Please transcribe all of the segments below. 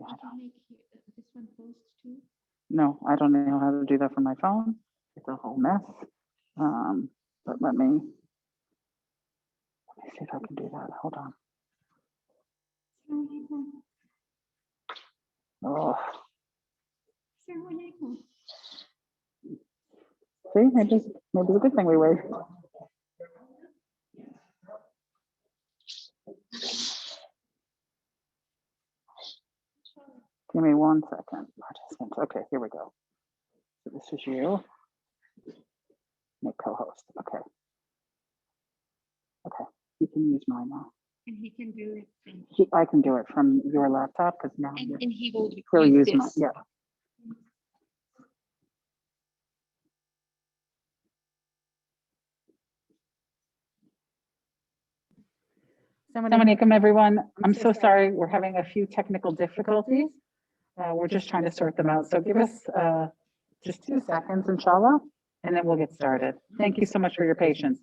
I don't, Make this one post too. no, I don't know how to do that from my phone. It's a whole mess. But let me see if I can do that. Hold on. Oh, see, maybe it's a good thing we wait. Give me 1 second. Participants. Okay, here we go. So this is you. Make co-host. Okay. Okay. You can use mine now. And he can do it. I can do it from your laptop because now And he will he'll use this. mine. Yeah. Assalamu alaikum, everyone. I'm so sorry. We're having a few technical difficulties. We're just trying to sort them out. So give us just 2 seconds, inshallah, and then we'll get started. Thank you so much for your patience.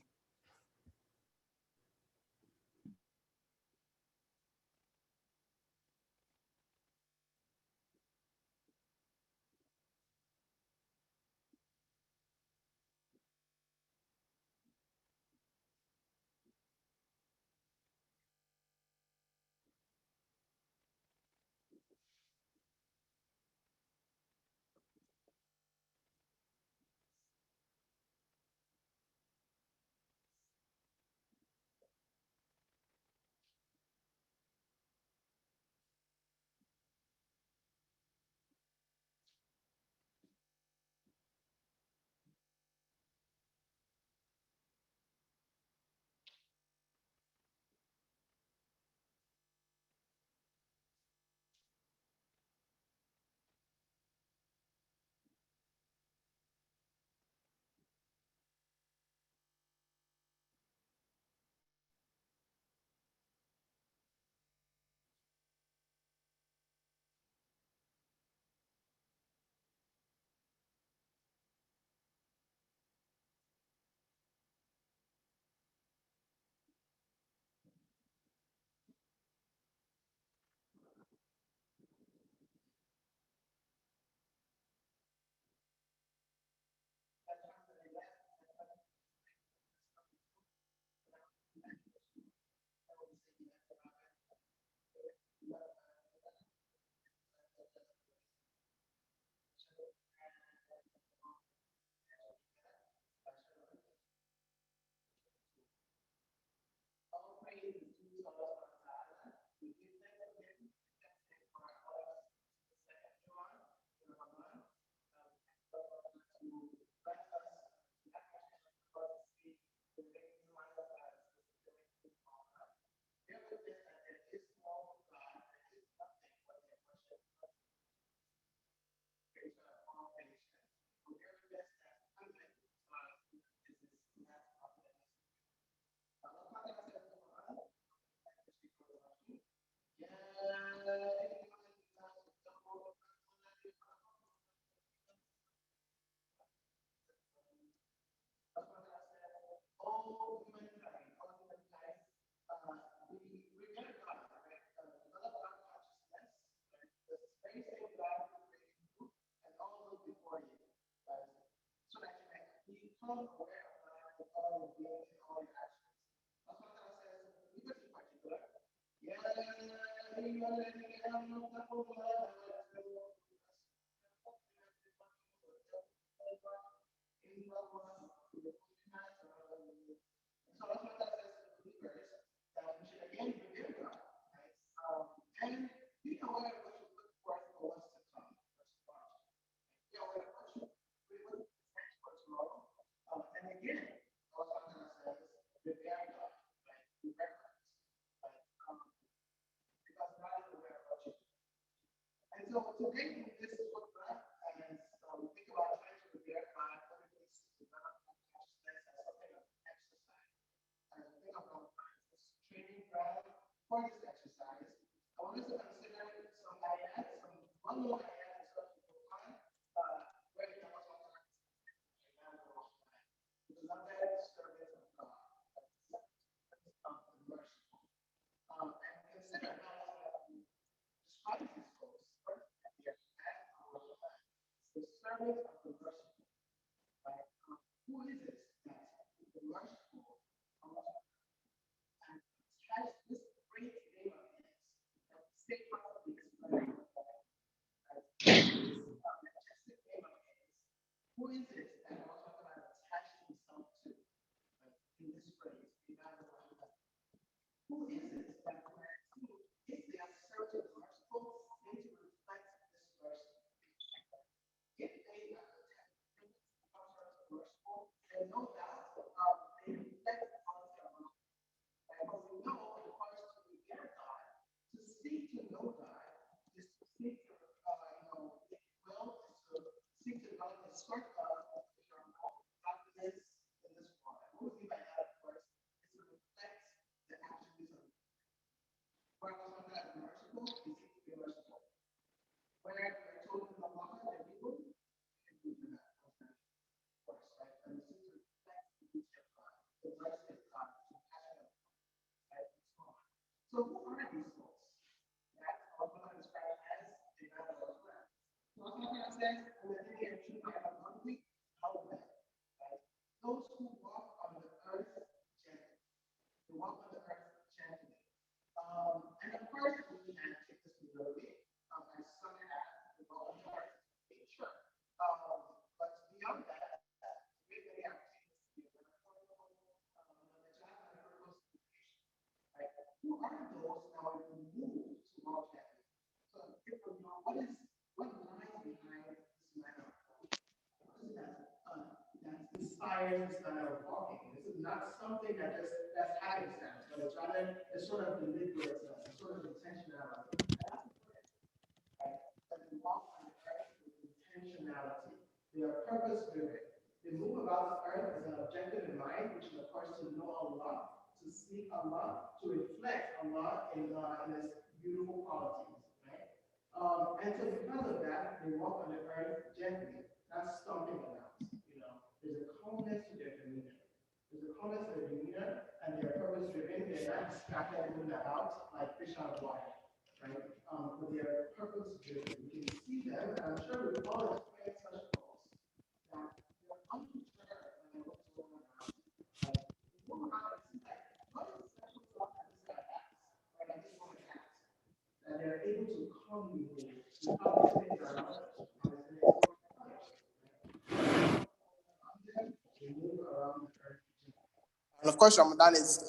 And of course, Ramadan is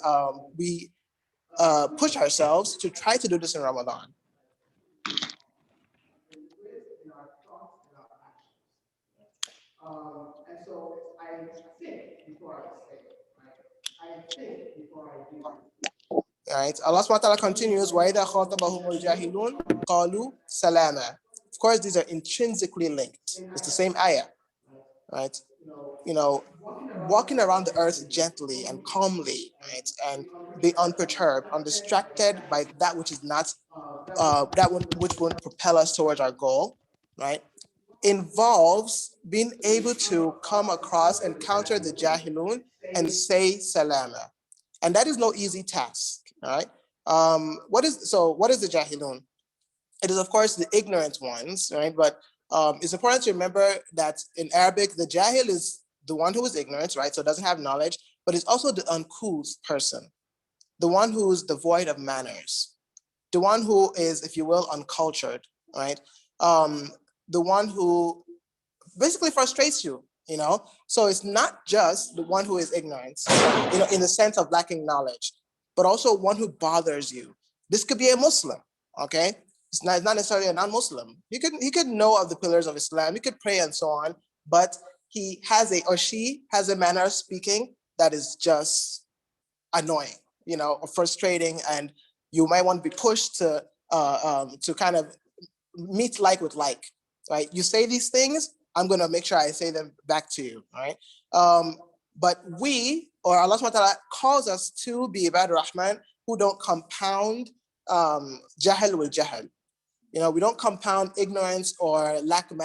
we push ourselves to try to do this in Ramadan. Right? Allah subhanahu wa ta'ala continues, وَإِذَا خَاطَبَهُمُ الْجَاهِلُونَ قَالُوا سَلَامًا. Of course, these are intrinsically linked. It's the same ayah, right? You know, walking around the earth gently and calmly, right? And be unperturbed, undistracted by that which is not, which won't propel us towards our goal, right? Involves being able to come across, encounter the Jahilun and say salama. And that is no easy task, all right? What is the Jahilun? It is, of course, the ignorant ones, right? But it's important to remember that in Arabic, the Jahil is the one who is ignorant, right? So doesn't have knowledge, but it's also the uncouth person, the one who is devoid of manners, the one who is, if you will, uncultured, right? The one who basically frustrates you, you know? So it's not just the one who is ignorant, you know, in the sense of lacking knowledge, but also one who bothers you. This could be a Muslim, okay? It's not necessarily a non-Muslim. He could know of the pillars of Islam, he could pray and so on, but he has or she has a manner of speaking that is just annoying, you know, or frustrating, and you might want to be pushed to kind of meet like with like, right? You say these things, I'm going to make sure I say them back to you, all right? But we, or Allah subhanahu wa ta'ala, calls us to be Ibad Rahman who don't compound jahal with jahal. You know, we don't compound ignorance or lack of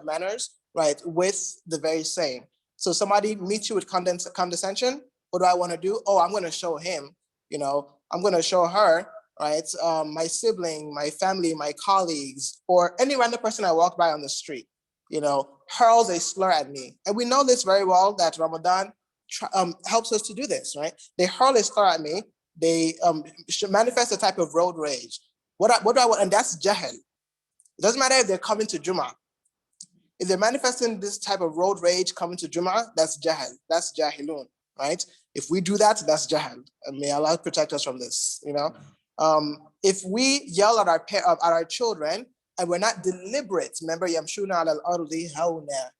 manners, right, with the very same. So somebody meets you with condescension. What do I want to do? Oh, I'm going to show him, you know, I'm going to show her, right? My sibling, my family, my colleagues, or any random person I walk by on the street. hurls a slur at me. And we know this very well, that Ramadan helps us to do this, right? They hurl a slur at me. They should manifest a type of road rage. What do I want? And that's jahil. It doesn't matter if they're coming to Jummah. If they're manifesting this type of road rage coming to Jummah, that's jahil. That's jahilun, right? If we do that, that's jahil. And may Allah protect us from this, If we yell at our children and we're not deliberate, remember, yamshuna ala al-ardi hawna.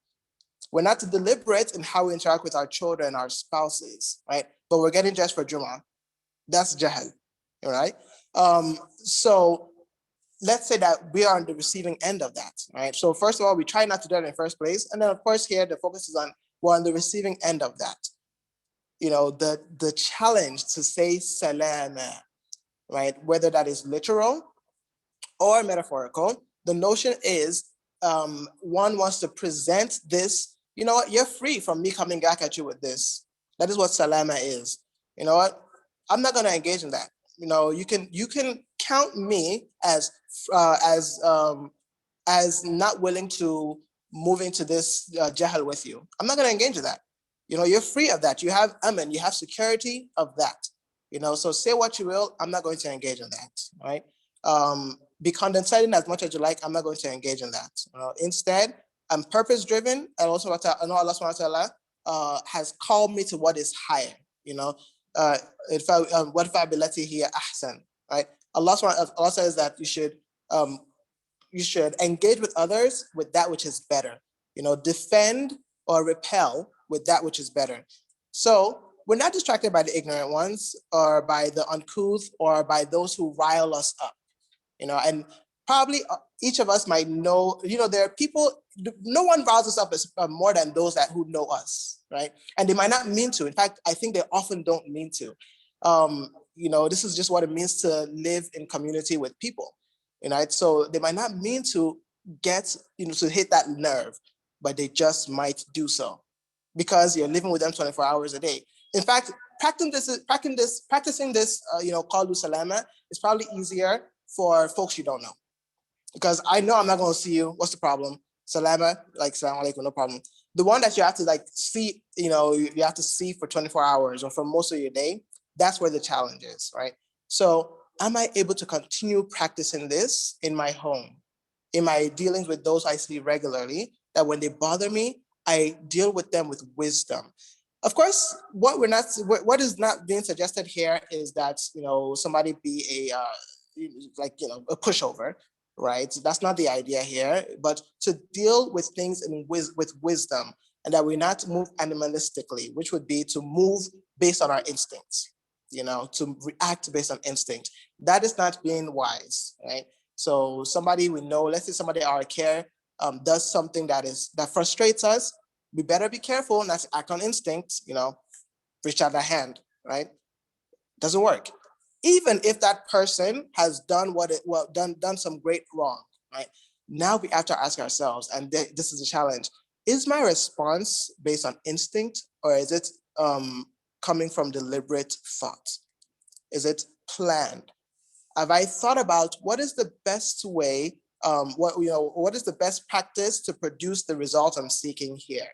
We're not deliberate in how we interact with our children, our spouses, right? But we're getting dressed for Jummah. That's jahil, right? So let's say that we are on the receiving end of that, right? So first of all, we try not to do it in the first place. And then of course here, the focus is on, we're on the receiving end of that. The challenge to say salama, right? Whether that is literal or metaphorical, the notion is one wants to present this, you know what, you're free from me coming back at you with this. That is what salama is. You know what? I'm not gonna engage in that. You can count me as not willing to move into this jahal with you. I'm not gonna engage in that. You're free of that. You have aman, you have security of that. So say what you will, I'm not going to engage in that, right? Be condescending as much as you like, I'm not going to engage in that. Instead, I'm purpose driven, and also Allah subhanahu wa ta'ala has called me to what is higher, what ability here ahsan, right? Allah says that you should engage with others with that which is better, defend or repel with that which is better. So we're not distracted by the ignorant ones or by the uncouth or by those who rile us up, and probably each of us might know, there are people, no one riles us up as, more than those who know us, right? And they might not mean to. In fact, I think they often don't mean to. This is just what it means to live in community with people, right? So they might not mean to get, to hit that nerve, but they just might do so because you're living with them 24 hours a day. In fact, practicing this, qalu salama is probably easier for folks you don't know. Because I know I'm not going to see you. What's the problem? Salama, like salam alaikum, no problem. The one that you have to see, you have to see for 24 hours or for most of your day, that's where the challenge is, right? So am I able to continue practicing this in my home, in my dealings with those I see regularly, that when they bother me, I deal with them with wisdom? Of course, what is not being suggested here is that, somebody be a pushover, right? That's not the idea here, but to deal with things with wisdom, and that we not move animalistically, which would be to move based on our instincts, to react based on instinct. That is not being wise, right? So somebody we know, let's say somebody our care does something that frustrates us, we better be careful not to act on instinct, reach out a hand, right? Doesn't work. Even if that person has done done some great wrong, right? Now we have to ask ourselves, and this is a challenge: is my response based on instinct, or is it coming from deliberate thought? Is it planned? Have I thought about what is the best way? What is the best practice to produce the result I'm seeking here?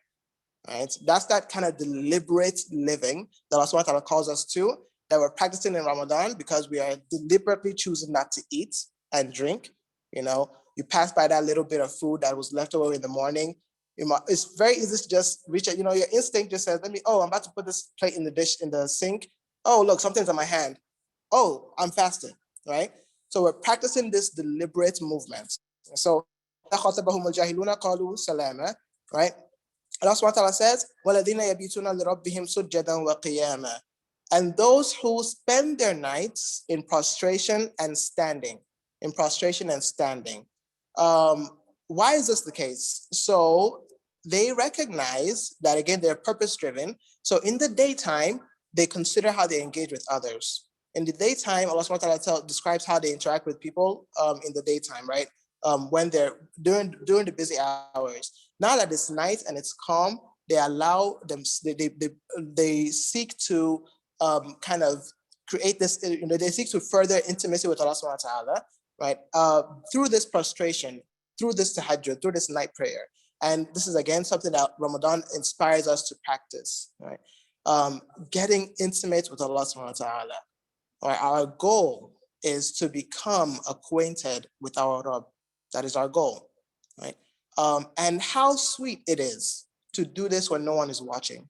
Right? That's that kind of deliberate living that Allah subhanahu wa ta'ala calls us to, that we're practicing in Ramadan, because we are deliberately choosing not to eat and drink. You pass by that little bit of food that was left over in the morning. It's very easy to just reach out. Your instinct just says, I'm about to put this plate in the dish, in the sink. Oh, look, something's on my hand. Oh, I'm fasting, right? So we're practicing this deliberate movement. So, right? Allah subhanahu wa ta'ala says, وَالَّذِينَ يَبِيتُونَ لِرَبِّهِمْ سُجَّدًا وَقِيَامًا. And those who spend their nights in prostration and standing, Why is this the case? So they recognize that, again, they're purpose-driven. So in the daytime, they consider how they engage with others. In the daytime, Allah subhanahu wa ta'ala describes how they interact with people in the daytime, right? When they're during the busy hours. Now that it's night and it's calm, they allow them, they seek to kind of create this, they seek to further intimacy with Allah subhanahu wa ta'ala, right? Through this prostration, through this tahajjud, through this night prayer. And this is again something that Ramadan inspires us to practice, right? Getting intimate with Allah subhanahu wa ta'ala. Right? Our goal is to become acquainted with our Rabb. That is our goal, right? And how sweet it is to do this when no one is watching.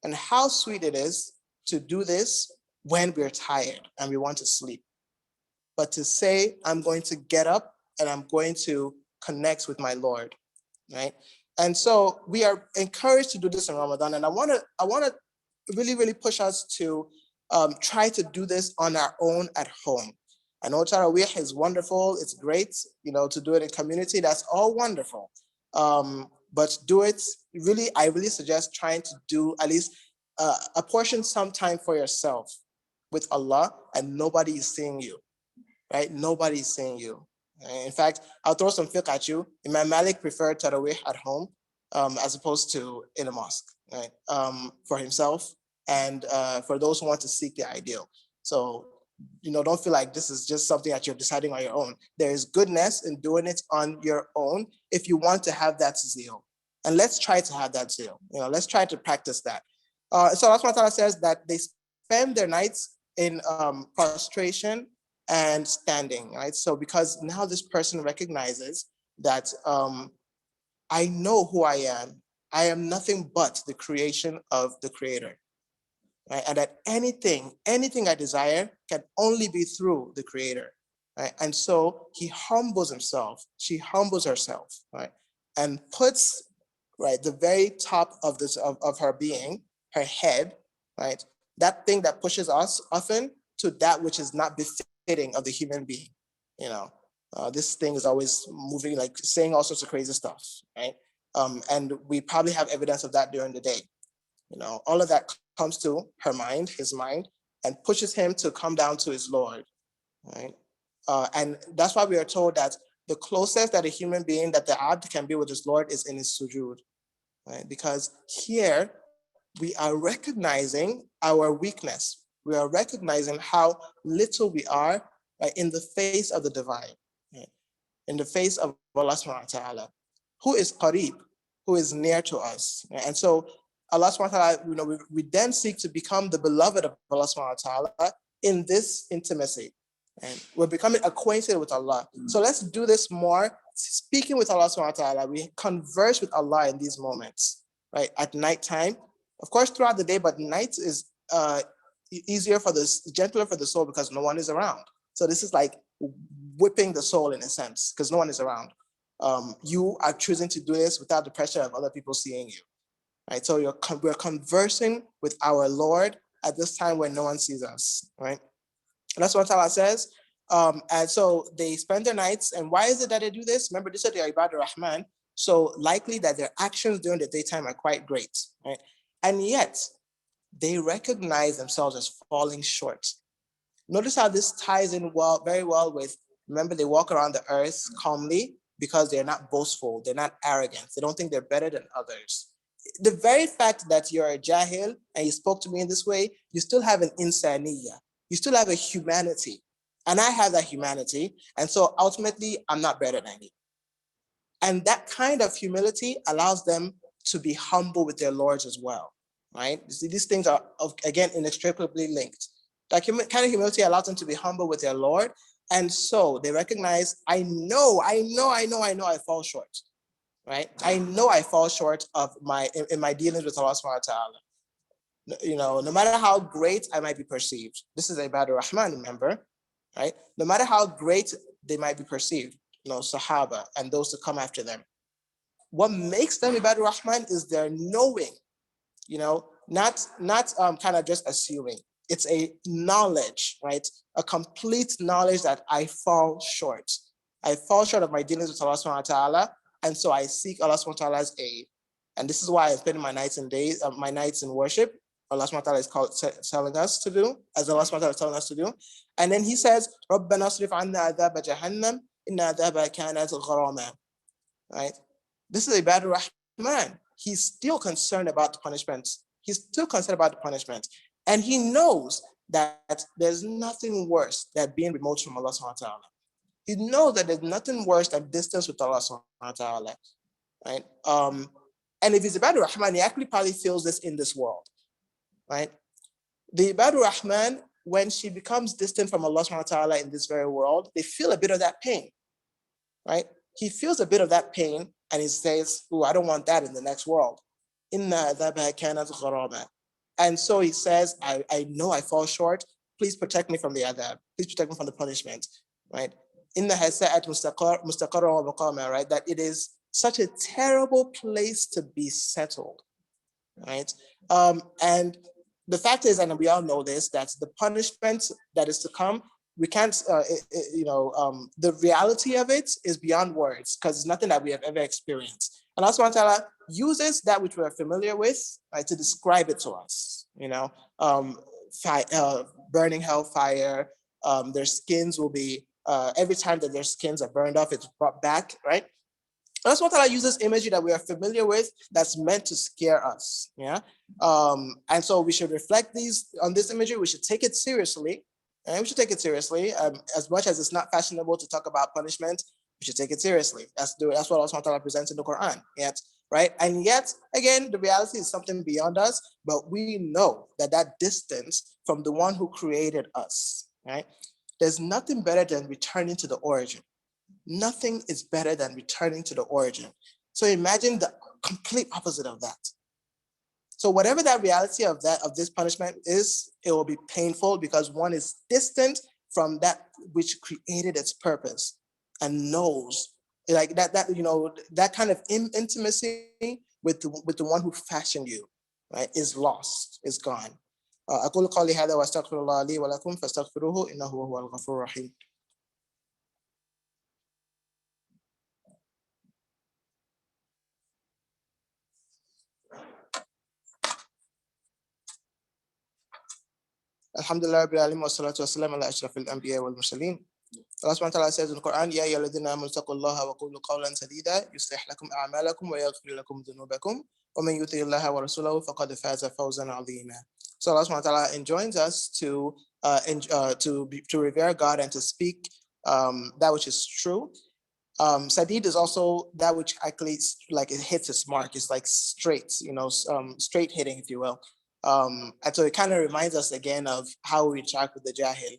And how sweet it is to do this when we're tired and we want to sleep. But to say, I'm going to get up and I'm going to connect with my Lord, right? And so we are encouraged to do this in Ramadan. And I want to really, really push us to try to do this on our own at home. I know Tarawih is wonderful. It's great, to do it in community. That's all wonderful. But do it really, I really suggest trying to do at least a portion sometime for yourself with Allah, and nobody is seeing you, right? Nobody is seeing you. In fact, I'll throw some fiqh at you. Imam Malik preferred Tarawih at home as opposed to in a mosque, right? For himself and for those who want to seek the ideal. So, don't feel like this is just something that you're deciding on your own. There is goodness in doing it on your own if you want to have that zeal. And let's try to have that zeal. Let's try to practice that. So Allah subhanahu wa ta'ala says that they spend their nights in prostration and standing, right? So because now this person recognizes that I know who I am nothing but the creation of the Creator, right? And that anything I desire can only be through the Creator, right? And so he humbles himself, she humbles herself, right? And puts, right, the very top of this of her being, her head, right? That thing that pushes us often to that which is not befitting of the human being. This thing is always moving, like saying all sorts of crazy stuff, right? And we probably have evidence of that during the day. All of that comes to her mind, his mind, and pushes him to come down to his Lord, right? And that's why we are told that the closest that a human being, that the abd can be with his Lord, is in his sujood, right? Because here we are recognizing our weakness. We are recognizing how little we are, right, in the face of the divine, right? In the face of Allah subhanahu wa ta'ala, who is qareeb, who is near to us. Right? And so Allah subhanahu wa ta'ala, we then seek to become the beloved of Allah subhanahu wa ta'ala in this intimacy. And we're becoming acquainted with Allah. So let's do this more. Speaking with Allah subhanahu wa ta'ala, we converse with Allah in these moments, right? At nighttime, of course, throughout the day, but night is easier gentler for the soul because no one is around. So this is like whipping the soul in a sense because no one is around. You are choosing to do this without the pressure of other people seeing you, right? So we're conversing with our Lord at this time when no one sees us, right? And that's what Allah says. And so they spend their nights. And why is it that they do this? Remember, this is the Al-Rahman. So likely that their actions during the daytime are quite great, right? And yet they recognize themselves as falling short. Notice how this ties in very well with, remember, they walk around the earth calmly because they're not boastful, they're not arrogant, they don't think they're better than others. The very fact that you're a jahil and you spoke to me in this way, you still have an insaniya, you still have a humanity, and I have that humanity, and so ultimately I'm not better than you. And that kind of humility allows them to be humble with their lords as well, right? You see, these things are, again, inextricably linked. That kind of humility allows them to be humble with their Lord. And so they recognize, I know I fall short, right? I know I fall short of in my dealings with Allah subhanahu wa ta'ala. No matter how great I might be perceived, this is Ibadur Rahman, remember, right? No matter how great they might be perceived, Sahaba and those to come after them. What makes them Ibadur Rahman is their knowing, not kind of just assuming. It's a knowledge, right? A complete knowledge that I fall short. I fall short of my dealings with Allah subhanahu wa ta'ala, and so I seek Allah subhanahu wa ta'ala's aid. And this is why I spend my nights in worship. Allah subhanahu wa ta'ala is telling us to do, as Allah subhanahu wa ta'ala is telling us to do. And then he says, رَبَّنَا اصْرِفْ عَنَّا عَذَابَ جَهَنَّمَ إِنَّ عَذَابَهَا كَانَتْ غَرَامًا. Right? This is Ibadur Rahman. He's still concerned about the punishment. He's still concerned about the punishment. And he knows that there's nothing worse than being remote from Allah subhanahu wa ta'ala. He knows that there's nothing worse than distance with Allah subhanahu wa ta'ala. right? And if he's Ibadur Rahman, he actually probably feels this in this world, right? The Ibadur Rahman, when she becomes distant from Allah subhanahu wa ta'ala in this very world, they feel a bit of that pain, right? He feels a bit of that pain and he says, oh, I don't want that in the next world. Inna adhabaha kanat gharama. And so he says, I know I fall short. Please protect me from the adhab. Please protect me from the punishment, right? Inna hasa'at mustaqarra wa maqama, right? That it is such a terrible place to be settled, right? And the fact is, and we all know this, that the punishment that is to come, we can't, the reality of it is beyond words because it's nothing that we have ever experienced. And Allah subhanahu wa ta'ala uses that which we are familiar with, right, to describe it to us, burning hellfire, their skins will be, every time that their skins are burned off, it's brought back, right? That's what I uses imagery that we are familiar with that's meant to scare us. Yeah. And so we should reflect on this imagery. We should take it seriously. And we should take it seriously. As much as it's not fashionable to talk about punishment, we should take it seriously. That's what Allah subhanahu wa ta'ala presents in the Quran. Yet, right? And yet, again, the reality is something beyond us, but we know that distance from the one who created us, right? There's nothing better than returning to the origin. Nothing is better than returning to the origin. So imagine the complete opposite of that. So whatever that reality of this punishment is, it will be painful because one is distant from that which created its purpose and knows like that kind of intimacy with the one who fashioned you, right, is lost, is gone. أقول قولي هذا وأستغفر الله لي ولكم فاستغفروه إنه هو الغفور الرحيم. Alhamdulillah Rabbil Alamin wa salatu wa salam ala ashrafil anbiya wal mursaleen. Allah subhanahu wa ta'ala says in the Quran, Ya ayyuhalladhina amanu taqullaha wa qulu qawlan sadida yuslih lakum a'malakum wa yaghfir lakum dhunubakum wa man yuti Allaha wa rasulahu faqad faza fawzan 'azima. So Allah subhanahu wa ta'ala enjoins us to revere God and to speak that which is true. Sadid is also that which actually like it hits its mark. It's like straight, straight hitting, if you will. And so it kind of reminds us again of how we interact with the jahil,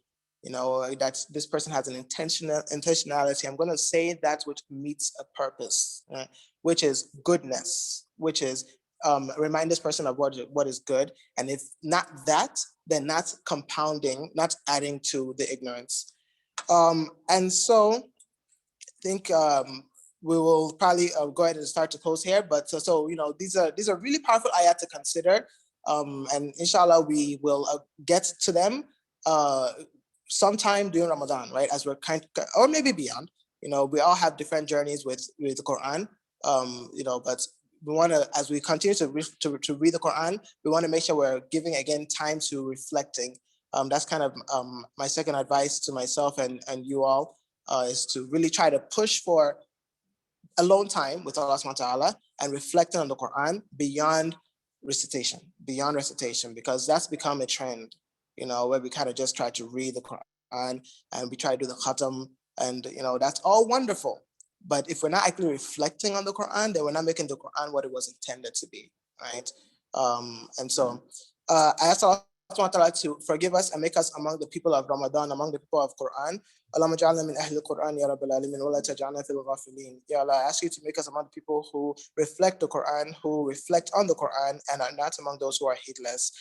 that this person has an intentionality. I'm going to say that which meets a purpose, which is goodness, which is remind this person of what is good. And if not that, then not compounding, not adding to the ignorance. And so I think we will probably go ahead and start to close here. But so these are really powerful ayat to consider. And inshallah, we will get to them sometime during Ramadan, right? As we're or maybe beyond. We all have different journeys with the Quran. But we want to, as we continue to read the Quran, we want to make sure we're giving again time to reflecting. That's kind of my second advice to myself and you all is to really try to push for alone time with Allah subhanahu wa ta'ala and reflecting on the Quran beyond recitation, because that's become a trend, where we kind of just try to read the Quran and we try to do the khatam, and that's all wonderful. But if we're not actually reflecting on the Quran, then we're not making the Quran what it was intended to be, right? And so I ask Allah subhanahu wa ta'ala to forgive us and make us among the people of Ramadan, among the people of Quran. Allahumma ja'alna min ahli al-Quran ya Rabbil Alamin wa la taj'alna fil ghafilin. Ya Allah, I ask you to make us among the people who reflect the Quran, who reflect on the Quran, and are not among those who are heedless.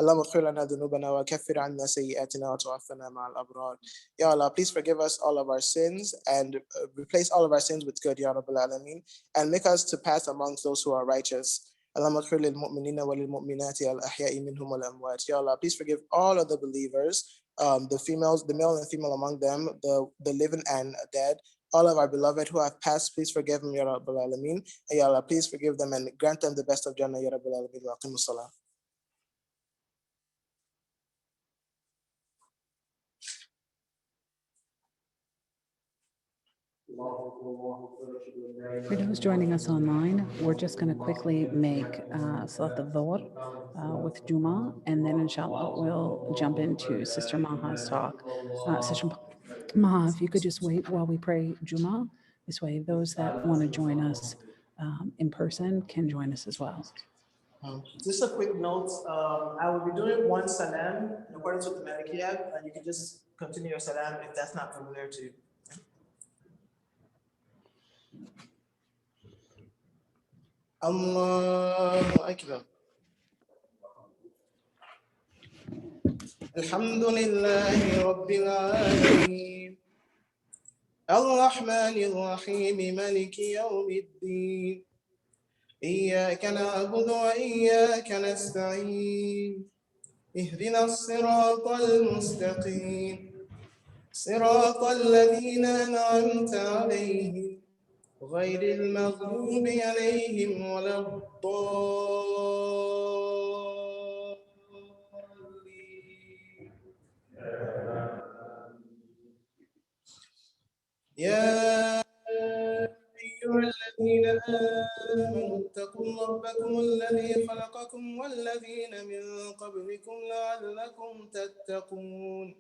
Allahumma ighfir lana dhunubana wa kaffir 'anna sayyi'atina wa tawaffana ma'al abrar. Ya Allah, please forgive us all of our sins and replace all of our sins with good, Ya Rabbil Alamin, and make us to pass amongst those who are righteous. Allahumma ighfir lil mu'minina wa lil mu'minati al-ahya'i minhum wal amwat. Ya Allah, please forgive all of the believers, the male and female among them, the living and dead, all of our beloved who have passed, please forgive them, Ya Rabbil Alamin. Ya Allah, please forgive them and grant them the best of Jannah, Ya Rabbil Alamin. Wa aqimus salah. For those joining us online, we're just going to quickly make Salat al-Dhuhr with Juma, and then inshallah we'll jump into Sister Maha's talk. Sister Maha, if you could just wait while we pray Juma. This way, those that want to join us in person can join us as well. Just a quick note, I will be doing one salam in accordance with the Malikiyah, and you can just continue your salam if that's not familiar to you. Allahu Akbar. Alhamdulillahi Rabbil Alameen. Al-Rahman Al-Rahim Maliki Yawmiddin. إياك نعبد وإياك نستعين اهدنا الصراط المستقيم صراط الذين أنعمت عليهم غير المغضوب عليهم ولا الضالين. يا أيها الذين آمنوا اتقوا ربكم الذي خلقكم والذين من قبلكم لعلكم تتقون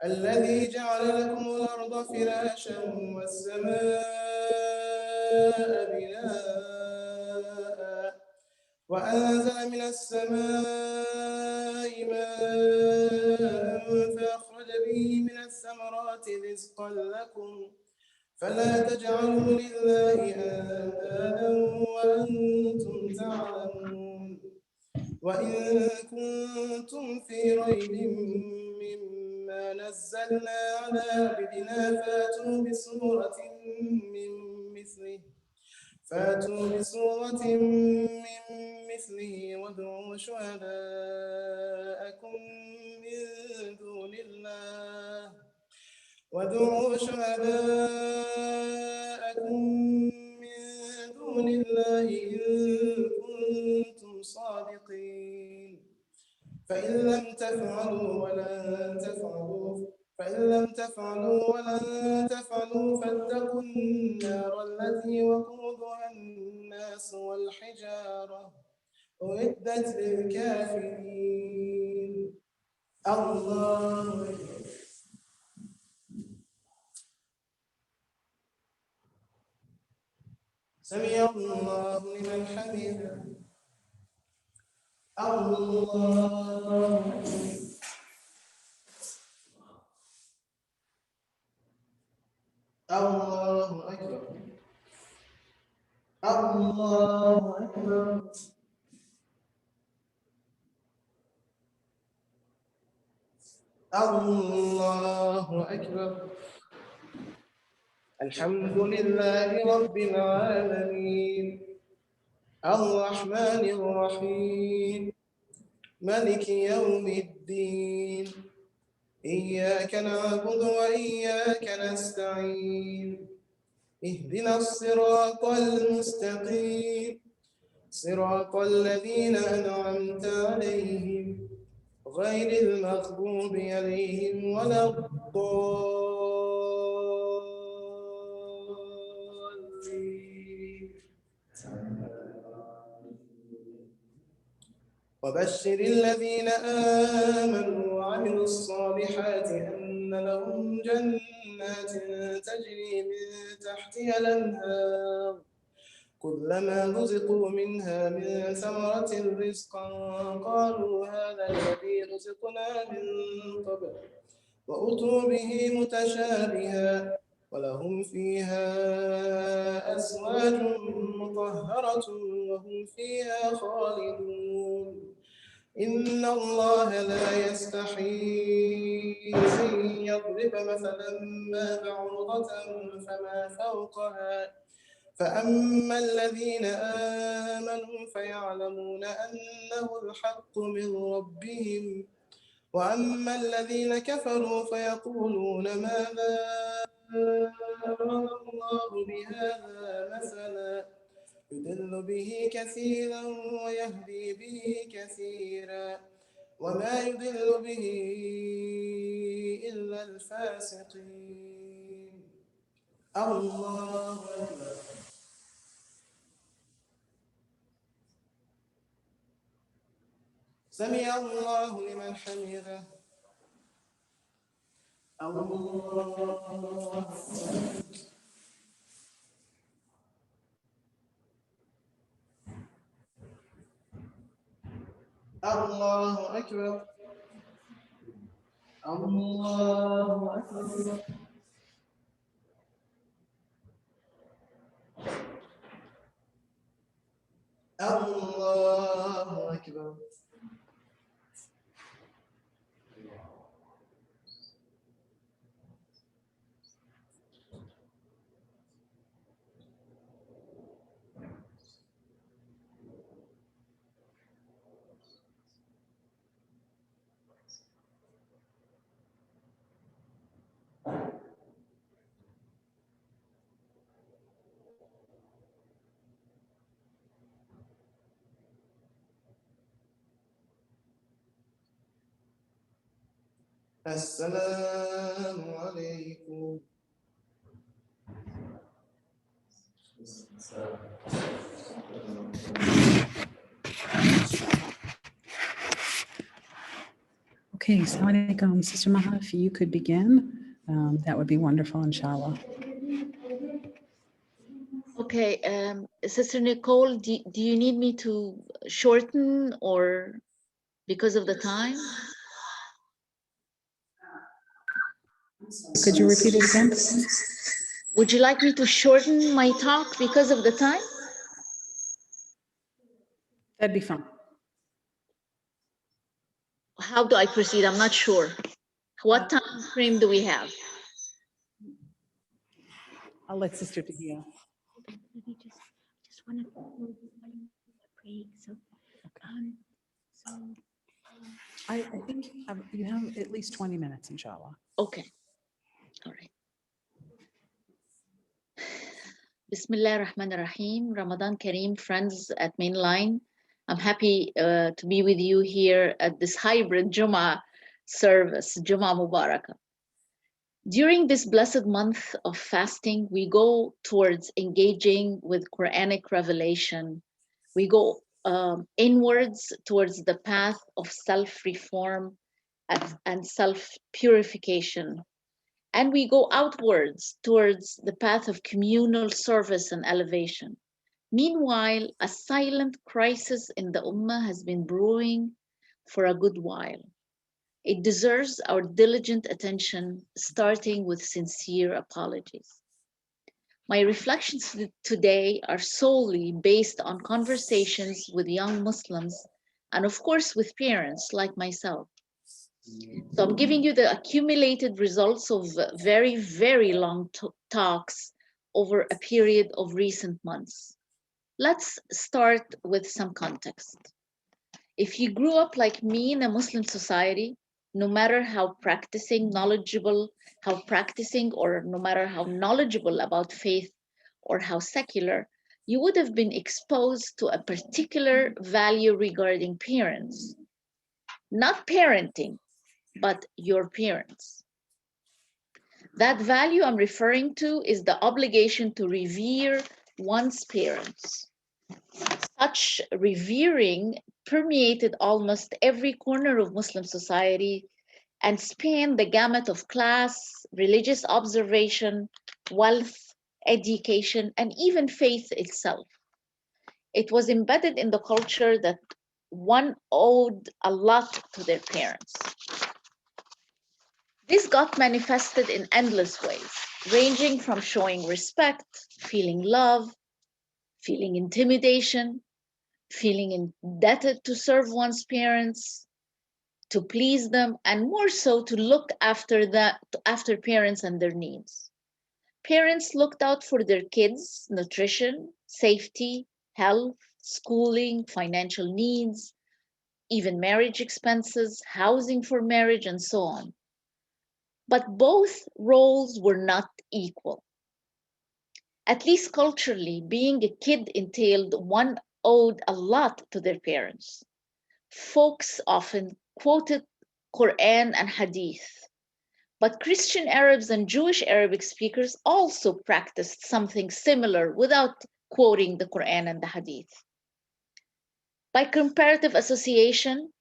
الذي جعل لكم الأرض فراشا والسماء بناء وأنزل من السماء ماء فأخرج به من الثمرات رزقا لكم فلا تجعلوا لله أندادا وأنتم تعلمون وإن كنتم في ريب مما نزلنا على عبدنا فاتوا بسورة من مثله وادعوا شهداءكم من دون الله إن كنتم صادقين فإن لم تفعلوا ولن تفعلوا فاتقوا النار التي وقودها الناس والحجارة أعدت للكافرين. الله سمع الله لمن حمده. الله أكبر. الله أكبر. الله أكبر. الحمد لله رب العالمين الرحمن الرحيم مالك يوم الدين إياك نعبد وإياك نستعين اهدنا الصراط المستقيم صراط الذين أنعمت عليهم غير المغضوب عليهم ولا الضالين. وبشر الذين آمنوا وعملوا الصالحات أن لهم جنات تجري من تحتها الأنهار كلما رزقوا منها من ثمرة رزقا قالوا هذا الذي رزقنا من قبل وأتوا به متشابها ولهم فيها أزواج مطهرة وهم فيها خالدون. إن الله لا يستحيي أن يضرب مثلا ما بعوضة فما فوقها فأما الذين آمنوا فيعلمون أنه الحق من ربهم وأما الذين كفروا فيقولون ماذا أراد الله بهذا مثلا يضل به كثيرا ويهدي به كثيرا وما يضل به إلا الفاسقين. الله أكبر. سمع الله لمن حمده. الله الله أكبر الله أكبر الله أكبر السلام عليكم Okay, Assalamu alaikum. Sister Maha, if you could begin, that would be wonderful, inshallah. Okay, Sister Nicole, do you need me to shorten or because of the time? Could you repeat it again? Would you like me to shorten my talk because of the time? That'd be fine. How do I proceed? I'm not sure. What time frame do we have? I'll let Sister Tahia. Maybe just want to pray. So, I think you have at least 20 minutes, inshallah. Okay. All right. Bismillah ar-Rahman ar-Rahim. Ramadan Kareem, friends at Mainline. I'm happy to be with you here at this hybrid Jummah service, Jummah Mubarakah. During this blessed month of fasting, we go towards engaging with Quranic revelation. We go inwards towards the path of self-reform and self-purification. And we go outwards towards the path of communal service and elevation. Meanwhile, a silent crisis in the Ummah has been brewing for a good while. It deserves our diligent attention, starting with sincere apologies. My reflections today are solely based on conversations with young Muslims and, of course, with parents like myself. So I'm giving you the accumulated results of very, very long talks over a period of recent months. Let's start with some context. If you grew up like me in a Muslim society, no matter how knowledgeable about faith or how secular, you would have been exposed to a particular value regarding parents. Not parenting, but your parents. That value I'm referring to is the obligation to revere one's parents. Such revering permeated almost every corner of Muslim society and spanned the gamut of class, religious observation, wealth, education, and even faith itself. It was embedded in the culture that one owed a lot to their parents. This got manifested in endless ways, ranging from showing respect, feeling love, feeling intimidation, feeling indebted to serve one's parents, to please them, and more so to look after parents and their needs. Parents looked out for their kids' nutrition, safety, health, schooling, financial needs, even marriage expenses, housing for marriage, and so on. But both roles were not equal. At least culturally, being a kid entailed one owed a lot to their parents. Folks often quoted Quran and Hadith, but Christian Arabs and Jewish Arabic speakers also practiced something similar without quoting the Quran and the Hadith. By comparative association,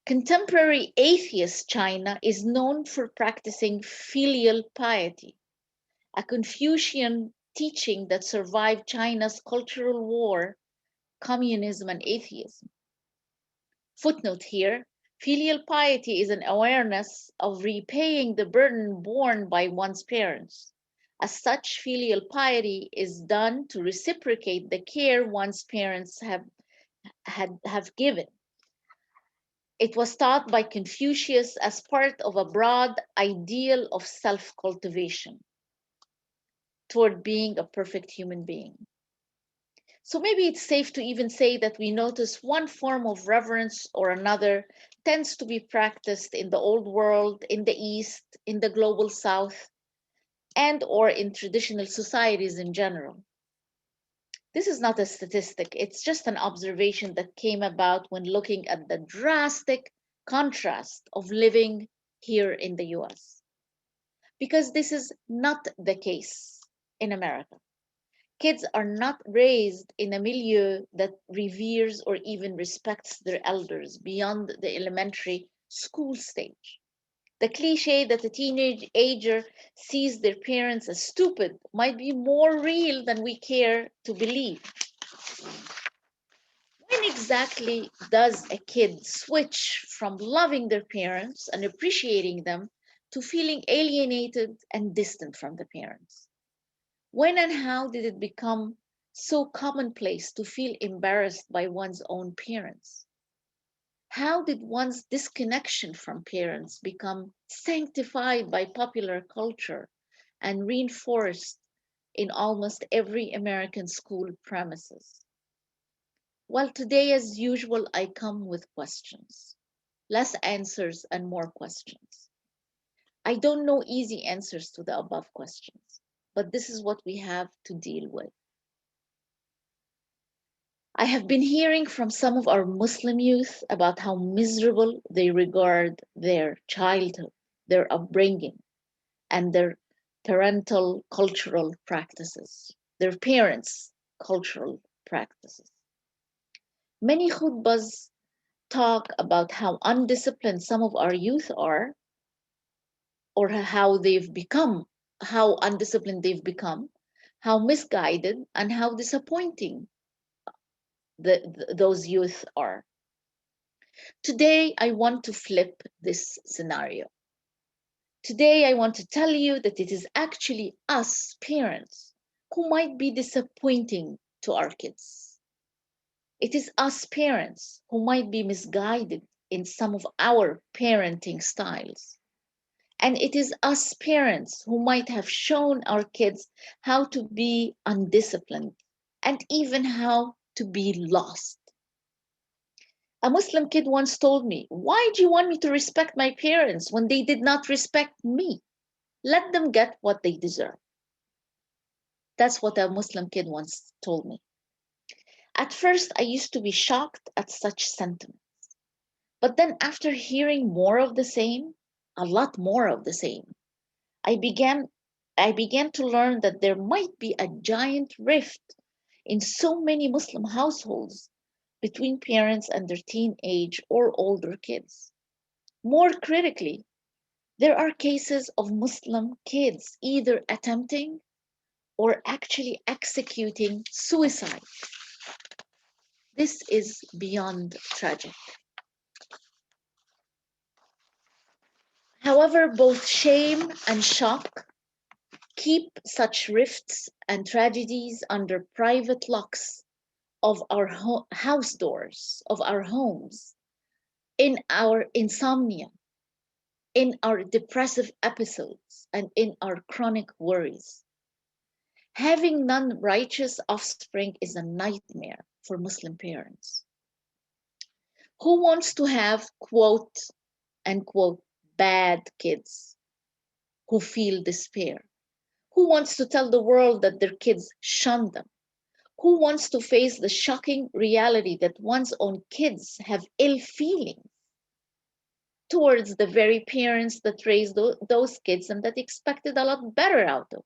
contemporary atheist China is known for practicing filial piety, a Confucian teaching that survived China's cultural war, communism, and atheism. Footnote here, filial piety is an awareness of repaying the burden borne by one's parents. As such, filial piety is done to reciprocate the care one's parents have given. It was taught by Confucius as part of a broad ideal of self-cultivation toward being a perfect human being. So maybe it's safe to even say that we notice one form of reverence or another tends to be practiced in the old world, in the East, in the global South, and or in traditional societies in general. This is not a statistic, it's just an observation that came about when looking at the drastic contrast of living here in the US. Because this is not the case in America. Kids are not raised in a milieu that reveres or even respects their elders beyond the elementary school stage. The cliche that a teenager sees their parents as stupid might be more real than we care to believe. When exactly does a kid switch from loving their parents and appreciating them to feeling alienated and distant from the parents? When and how did it become so commonplace to feel embarrassed by one's own parents? How did one's disconnection from parents become sanctified by popular culture and reinforced in almost every American school premises? Well, today, as usual, I come with questions, less answers and more questions. I don't know easy answers to the above questions, but this is what we have to deal with. I have been hearing from some of our Muslim youth about how miserable they regard their childhood, their upbringing, and their parental cultural practices, their parents' cultural practices. Many khutbahs talk about how undisciplined some of our youth are, or how undisciplined they've become, how misguided and how disappointing those youth are. Today, I want to flip this scenario. Today, I want to tell you that it is actually us parents who might be disappointing to our kids. It is us parents who might be misguided in some of our parenting styles. And it is us parents who might have shown our kids how to be undisciplined and even how to be lost. A Muslim kid once told me, "Why do you want me to respect my parents when they did not respect me? Let them get what they deserve." That's what a Muslim kid once told me. At first, I used to be shocked at such sentiments. But then after hearing more of the same, a lot more of the same, I began to learn that there might be a giant rift in so many Muslim households between parents and their teenage or older kids. More critically, there are cases of Muslim kids either attempting or actually executing suicide. This is beyond tragic. However, both shame and shock keep such rifts and tragedies under private locks of our house doors, of our homes, in our insomnia, in our depressive episodes, and in our chronic worries. Having non-righteous offspring is a nightmare for Muslim parents. Who wants to have, quote, unquote, bad kids who feel despair? Who wants to tell the world that their kids shun them? Who wants to face the shocking reality that one's own kids have ill feelings towards the very parents that raised those kids and that expected a lot better out of?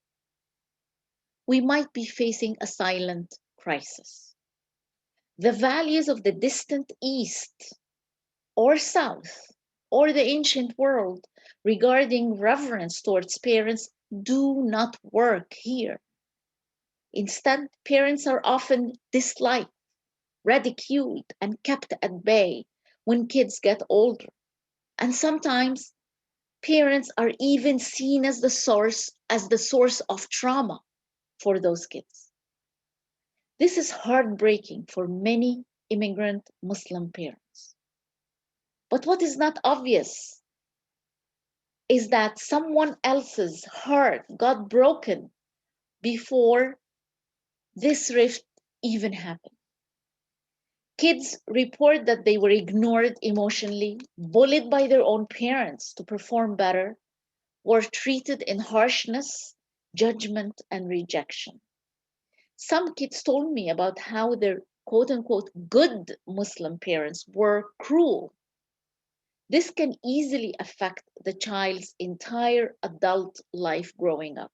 We might be facing a silent crisis. The values of the distant East or South or the ancient world regarding reverence towards parents do not work here. Instead, parents are often disliked, ridiculed, and kept at bay when kids get older. And sometimes parents are even seen as the source of trauma for those kids. This is heartbreaking for many immigrant Muslim parents. But what is not obvious is that someone else's heart got broken before this rift even happened. Kids report that they were ignored emotionally, bullied by their own parents to perform better, were treated in harshness, judgment, and rejection. Some kids told me about how their quote unquote good Muslim parents were cruel. This can easily affect the child's entire adult life growing up.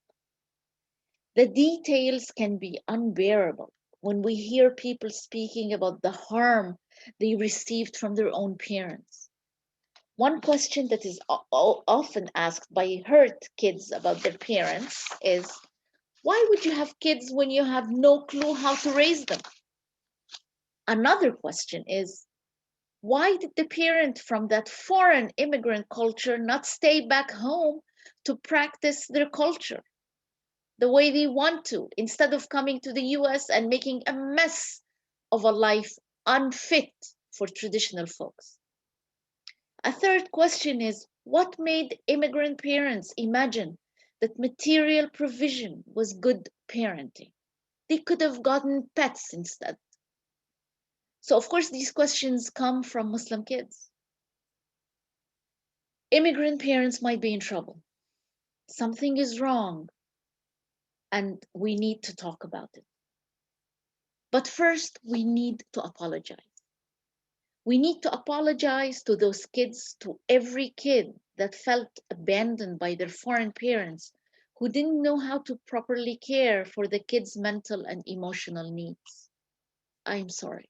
The details can be unbearable when we hear people speaking about the harm they received from their own parents. One question that is often asked by hurt kids about their parents is, why would you have kids when you have no clue how to raise them? Another question is, why did the parent from that foreign immigrant culture not stay back home to practice their culture the way they want to, instead of coming to the US and making a mess of a life unfit for traditional folks? A third question is, what made immigrant parents imagine that material provision was good parenting? They could have gotten pets instead. So of course, these questions come from Muslim kids. Immigrant parents might be in trouble. Something is wrong, and we need to talk about it. But first, we need to apologize. We need to apologize to those kids, to every kid that felt abandoned by their foreign parents who didn't know how to properly care for the kids' mental and emotional needs. I am sorry.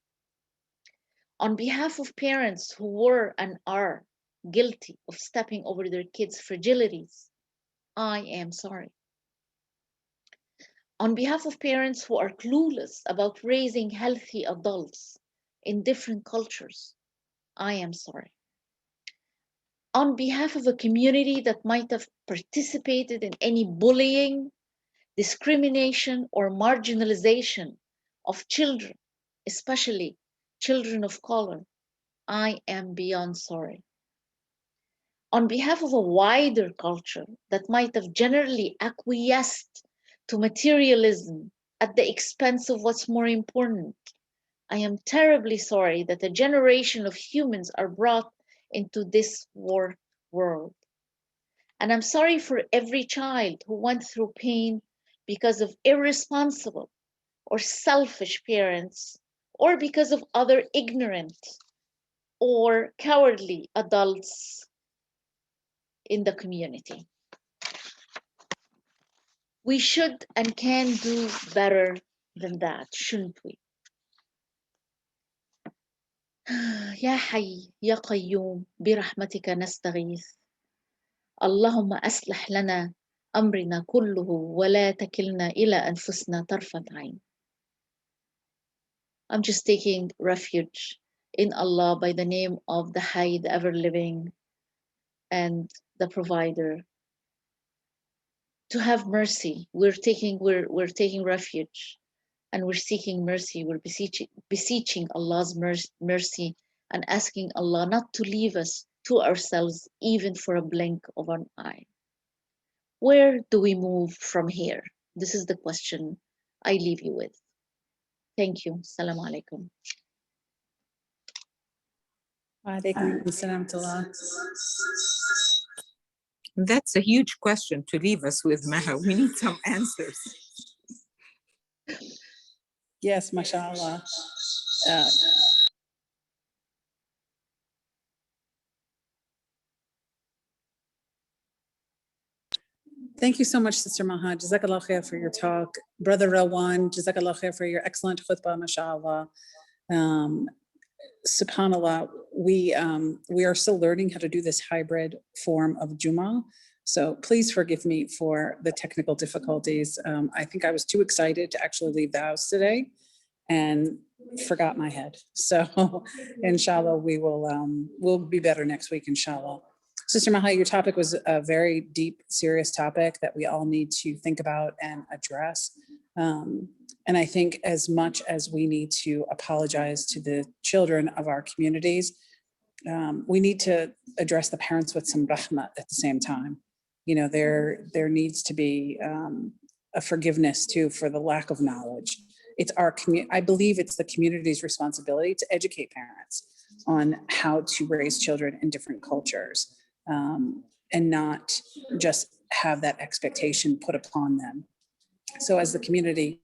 On behalf of parents who were and are guilty of stepping over their kids' fragilities, I am sorry. On behalf of parents who are clueless about raising healthy adults in different cultures, I am sorry. On behalf of a community that might have participated in any bullying, discrimination, or marginalization of children, especially children of color, I am beyond sorry. On behalf of a wider culture that might have generally acquiesced to materialism at the expense of what's more important, I am terribly sorry that a generation of humans are brought into this warped world. And I'm sorry for every child who went through pain because of irresponsible or selfish parents, or because of other ignorant or cowardly adults in the community. We should and can do better than that, shouldn't we? يا حي يا قيوم برحمتك نستغيث اللهم أصلح لنا أمرنا كله ولا تكلنا إلى أنفسنا طرفة عين. I'm just taking refuge in Allah by the name of the Hayy, the ever-living, and the provider. To have mercy, we're taking refuge, and we're seeking mercy. We're beseeching Allah's mercy and asking Allah not to leave us to ourselves even for a blink of an eye. Where do we move from here? This is the question I leave you with. Thank you. Assalamu alaikum. Walaikum assalam wa rahmatullah. That's a huge question to leave us with, Maha. We need some answers. Yes, mashallah. Thank you so much, Sister Maha. Jazakallah khair for your talk. Brother Rawan, Jazakallah khair for your excellent khutbah, mashallah. SubhanAllah, we are still learning how to do this hybrid form of Jummah. So please forgive me for the technical difficulties. I think I was too excited to actually leave the house today. and forgot my head. So inshallah, we'll be better next week, inshallah. Sister Maha, your topic was a very deep, serious topic that we all need to think about and address. And I think as much as we need to apologize to the children of our communities, we need to address the parents with some rahmah at the same time. You know, there needs to be a forgiveness too for the lack of knowledge. It's our I believe it's the community's responsibility to educate parents on how to raise children in different cultures, and not just have that expectation put upon them. So as the community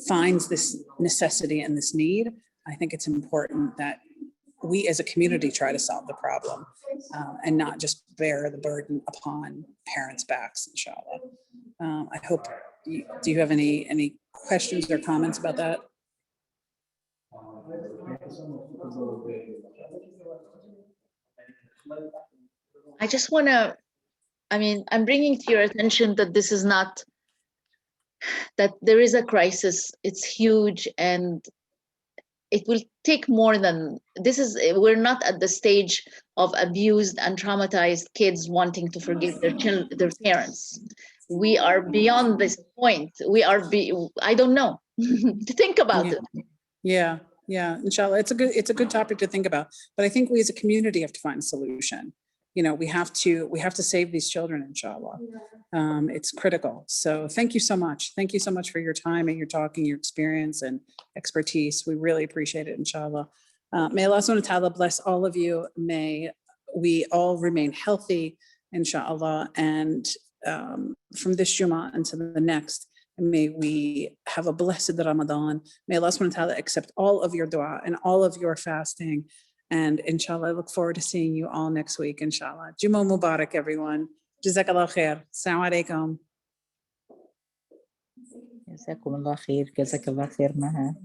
finds this necessity and this need, I think it's important that we as a community try to solve the problem, and not just bear the burden upon parents' backs, inshallah. I hope, do you have any questions or comments about that? I just want to, I'm bringing to your attention that this is not, that there is a crisis. It's huge, and it will take more than this. We're not at the stage of abused and traumatized kids wanting to forgive their parents. We are beyond this point. I don't know. To think about it. Yeah, inshallah. It's a good topic to think about. But I think we as a community have to find a solution. You know, we have to save these children, inshallah. It's critical. So thank you so much. Thank you so much for your time and your talking, your experience and expertise. We really appreciate it, inshallah. May Allah subhanahu wa ta'ala bless all of you. May we all remain healthy, inshallah. And from this Jummah until the next, may we have a blessed Ramadan. May Allah subhanahu wa ta'ala accept all of your dua and all of your fasting. And inshallah, I look forward to seeing you all next week, inshallah. Jummah Mubarak, everyone. Jazakallah khair. Assalamu alaikum. جزاكم الله خير. جزاك الله خير مها.